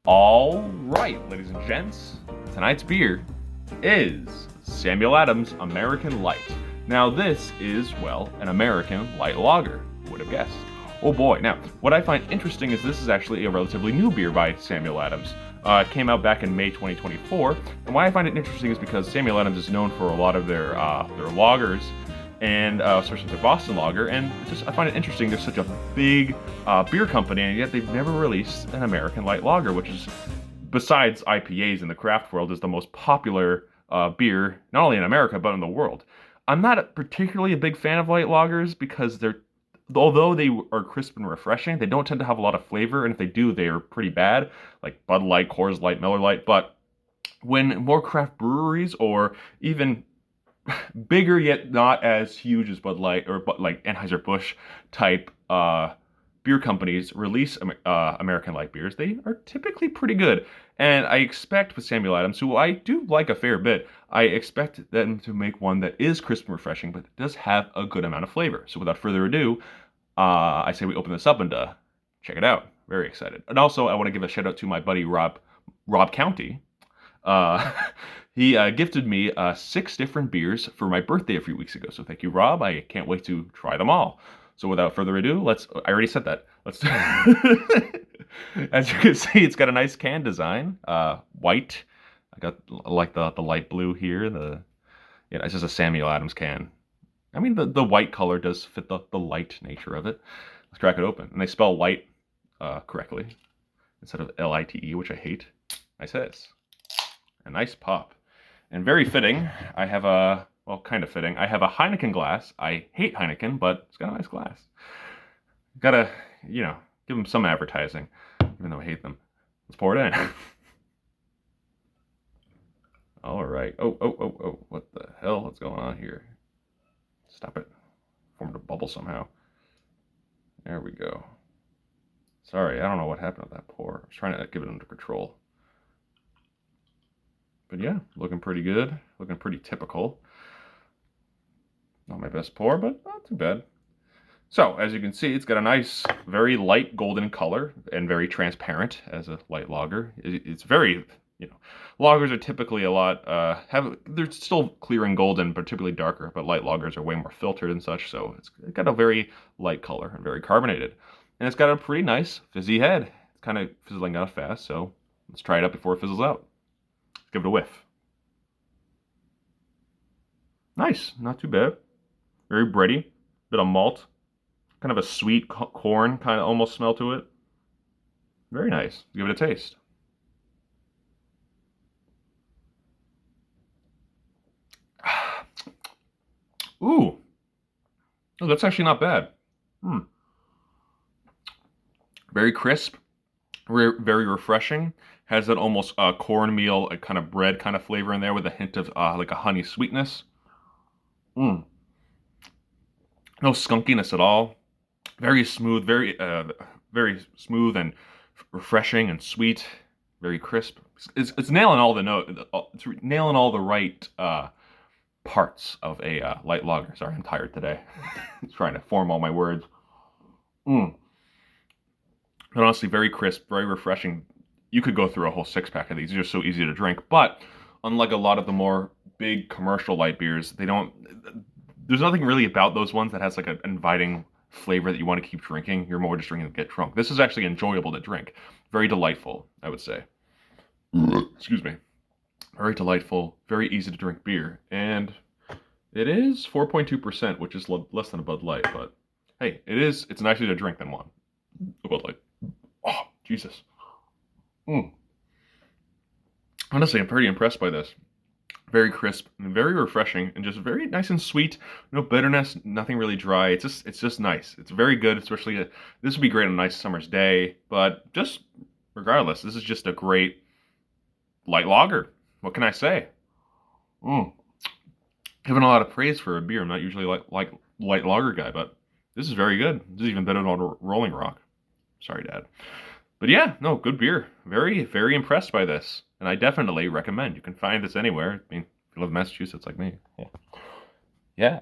All right, ladies and gents, tonight's beer is Samuel Adams American Light. Now, this is, well, an American light lager. Who would have guessed? Oh boy. Now, what I find interesting is this is actually a relatively new beer by Samuel Adams. It came out back in May 2024, and why I find it interesting is because Samuel Adams is known for a lot of their lagers, and especially their Boston Lager, and I find it interesting they're such a big beer company, and yet they've never released an American light lager, which is, besides IPAs in the craft world, is the most popular beer, not only in America, but in the world. I'm not particularly a big fan of light lagers because although they are crisp and refreshing, they don't tend to have a lot of flavor, and if they do, they are pretty bad, like Bud Light, Coors Light, Miller Lite. But when more craft breweries, or even bigger yet not as huge as Bud Light or like Anheuser-Busch type beer companies release American light beers, they are typically pretty good. And I expect with Samuel Adams, who I do like a fair bit, I expect them to make one that is crisp and refreshing, but does have a good amount of flavor. So without further ado, I say we open this up and check it out. Very excited. And also, I want to give a shout out to my buddy Rob County. He gifted me 6 different beers for my birthday a few weeks ago. So thank you, Rob. I can't wait to try them all. So without further ado, I already said that. As you can see, it's got a nice can design. White. I like the light blue here. It's just a Samuel Adams can. I mean, the white color does fit the light nature of it. Let's crack it open. And they spell light correctly instead of L-I-T-E, which I hate. Nice hits. A nice pop. And very fitting, I have kind of fitting. I have a Heineken glass. I hate Heineken, but it's got a nice glass. Gotta, give them some advertising, even though I hate them. Let's pour it in. All right. Oh, what the hell? What's going on here? Stop it. Formed a bubble somehow. There we go. Sorry, I don't know what happened with that pour. I was trying to give it under control. But yeah, looking pretty good. Looking pretty typical. Not my best pour, but not too bad. So, as you can see, it's got a nice, very light golden color and very transparent as a light lager. It's very, lagers are typically a lot, they're still clear and golden, but typically darker, but light lagers are way more filtered and such, so it's got a very light color and very carbonated. And it's got a pretty nice fizzy head. It's kind of fizzling out fast, so let's try it up before it fizzles out. Let's give it a whiff. Nice, not too bad. Very bready, bit of malt, kind of a sweet corn kind of almost smell to it. Very nice. Give it a taste. Ooh, oh, that's actually not bad. Very crisp, very refreshing. Has that almost cornmeal, a kind of bread kind of flavor in there with a hint of like a honey sweetness. No skunkiness at all. Very smooth, very smooth and refreshing and sweet. Very crisp. It's nailing all it's nailing all the right parts of a light lager. Sorry, I'm tired today. Trying to form all my words. But honestly, very crisp, very refreshing. You could go through a whole 6-pack of these. They're just so easy to drink. But unlike a lot of the more big commercial light beers, there's nothing really about those ones that has like an inviting flavor that you want to keep drinking. You're more just drinking to get drunk. This is actually enjoyable to drink. Very delightful, I would say. Excuse me. Very delightful, very easy to drink beer. And it is 4.2%, which is less than a Bud Light, but hey, it's nicer to drink than a Bud Light. Oh, Jesus. Honestly, I'm pretty impressed by this. Very crisp and very refreshing and just very nice and sweet. No bitterness, nothing really dry. It's just nice. It's very good, especially this would be great on a nice summer's day, but just regardless, this is just a great light lager. What can I say? Given a lot of praise for a beer. I'm not usually like light lager guy, but this is very good. This is even better than Rolling Rock. Sorry, Dad. But yeah, no, good beer. Very, very impressed by this. And I definitely recommend. You can find this anywhere. I mean, if you live in Massachusetts like me. Yeah.